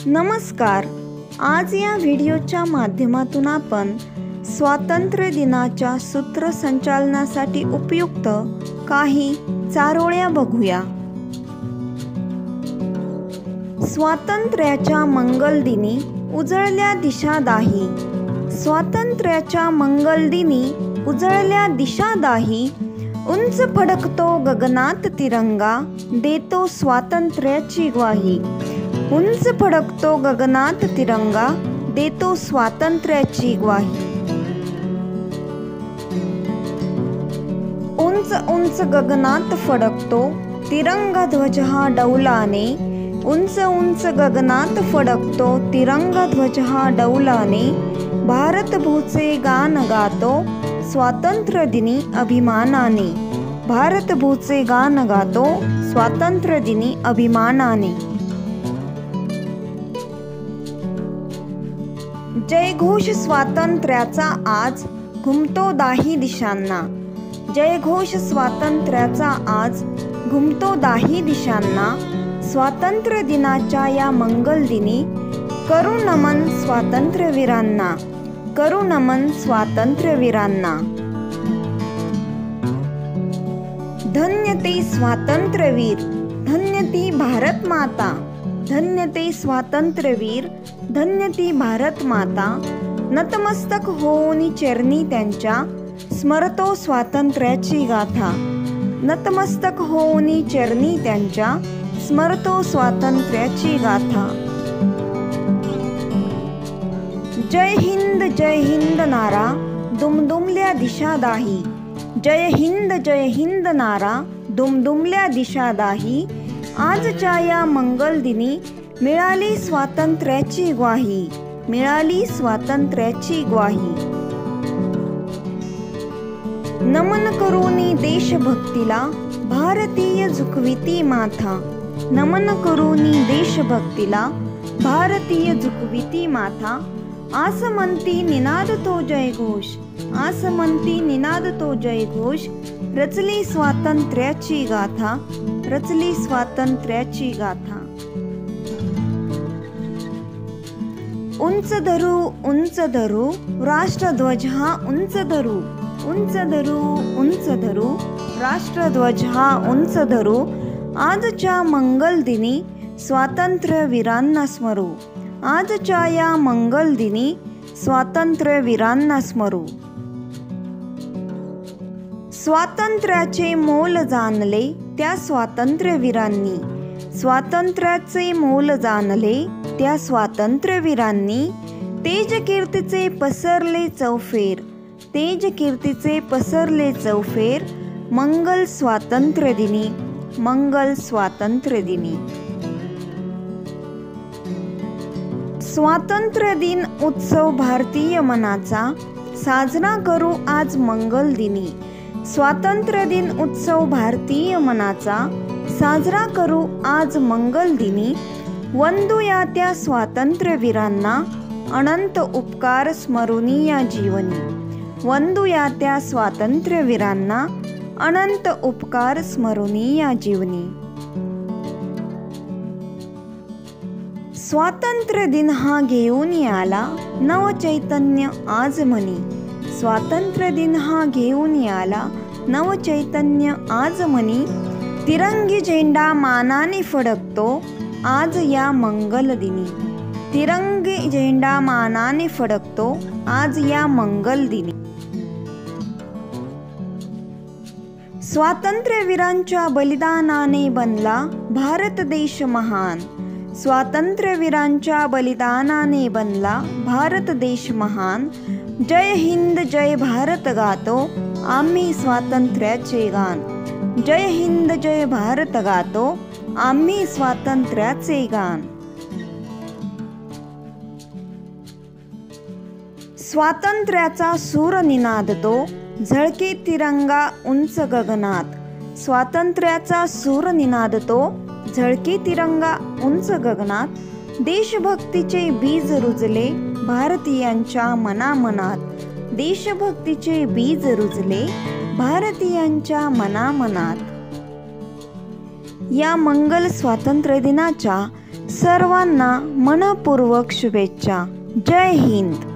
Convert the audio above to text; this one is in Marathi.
नमस्कार. आज या व्हिडिओच्या माध्यमातून आपण स्वातंत्र्य दिनाच्या सूत्रसंचालनासाठी उपयुक्त काही चारोळ्या बघूया. स्वातंत्र्याच्या मंगलदिनी उजळल्या दिशा दाही. स्वातंत्र्याच्या मंगलदिनी उजळल्या दिशा दाही. उंच फडकतो गगनात तिरंगा, देतो स्वातंत्र्याची ग्वाही. उंच फडकतो गगनात तिरंगा, देतो स्वातंत्र्याची ग्वाही. उंच उंच गगनात फडकतो तिरंगा ध्वज हा डौलाने. उंच उंच गगनात फडकतो तिरंगा ध्वज हा डौलाने. भारत भूचे गान गातो स्वातंत्र्य दिनी अभिमानाने. भारत भूचे गान गातो स्वातंत्र्य दिनी अभिमानाने. जयघोष स्वातंत्र्याचा आज घुमतो दाही दिशांना. जयघोष स्वातंत्र्याचा आज घुमतो दाही दिशांना. स्वातंत्र्य दिनाच्या या मंगलदिनी करू नमन स्वातंत्र्यवीरांना. करू नमन स्वातंत्र्यवीरांना. धन्य ते स्वातंत्र्यवीर, धन्य ती भारत माता. धन्य ते स्वातंत्र्यवीर, धन्य ती भारत माता. नतमस्तक होऊनी चरणी त्यांच्या, स्मरतो स्वातंत्र्याची गाथा. नतमस्तक होऊनी चरणी त्यांच्या, स्मरतो स्वातंत्र्याची गाथा. जय हिंद नारा दुमदुमल्या दिशा दाही. जय हिंद नारा दुमदुमल्या दिशा दाही. आजच्या या मंगलदिनी मिळाली स्वातंत्र्याची ग्वाही. मिळाली स्वातंत्र्याची ग्वाही. नमन करूनी देशभक्तीला, भारतीय झुकविती माथा. नमन करूनी देशभक्तीला, भारतीय झुकविती माथा. आस म्हणती निनाद तो जयघोष. आस म्हणती निनाद तो जयघोष. रचली स्वातंत्र्याची गाथा. रचली स्वातंत्र्याची गाथा. उंच धरू राष्ट्रध्वज हा उंच धरू. उंच धरू राष्ट्रध्वज हा उंच धरू. आजच्या मंगलदिनी स्वातंत्र्यवीरांना स्मरू. आजच्या या मंगलदिनी स्वातंत्र्यवीरांना स्मरू. स्वातंत्र्याचे मोल जाणले त्या स्वातंत्र्यवीरांनी. स्वातंत्र्याचे मोल जाणले त्या स्वातंत्र्यवीरांनी. तेज कीर्तीचे पसरले चौफेर. तेज कीर्तीचे पसरले चौफेर. मंगल स्वातंत्र्य दिनी. मंगल स्वातंत्र्य दिनी. स्वातंत्र्य दिन उत्सव भारतीय मनाचा, साजरा करू आज मंगलदिनी. स्वातंत्र्य दिन उत्सव भारतीय मनाचा, साजरा करू आज मंगलदिनी. वंदूया त्या स्वातंत्र्यवीरांना, अनंत उपकार स्मरुनी या जीवनी. वंदूया त्या स्वातंत्र्यवीरांना, अनंत उपकार स्मरुनी या जीवनी. स्वातंत्र्य दिन हा घेऊन आला नवचैतन्य आज मनी. स्वातंत्र्य दिन हा घेऊन आला नवचैतन्य आज मनी. तिरंगी झेंडा मानाने फडकतो आज या मंगलदिनी. तिरंगी झेंडा मानाने फडकतो आज या मंगलदिनी. स्वातंत्र्यवीरांच्या बलिदानाने बनला भारत देश महान. स्वातंत्र्यवीरांच्या बलिदानाने बनला भारत देश महान. जय हिंद जय भारत गातो आम्ही स्वातंत्र्याचे गान. जय हिंद जय भारत गातो आम्ही स्वातंत्र्याचे गान. स्वातंत्र्याचा सूर निनादतो झळके तिरंगा उंच गगनात. स्वातंत्र्याचा सूर निनादतो झळके तिरंगा उंच गगनात. देशभक्तीचे बीज रुजले भारतीयांच्या मनामनात. देशभक्तीचे बीज रुजले भारतीयांच्या मनामनात. या मंगल स्वातंत्र्य दिनाच्या सर्वांना मनपूर्वक शुभेच्छा. जय हिंद.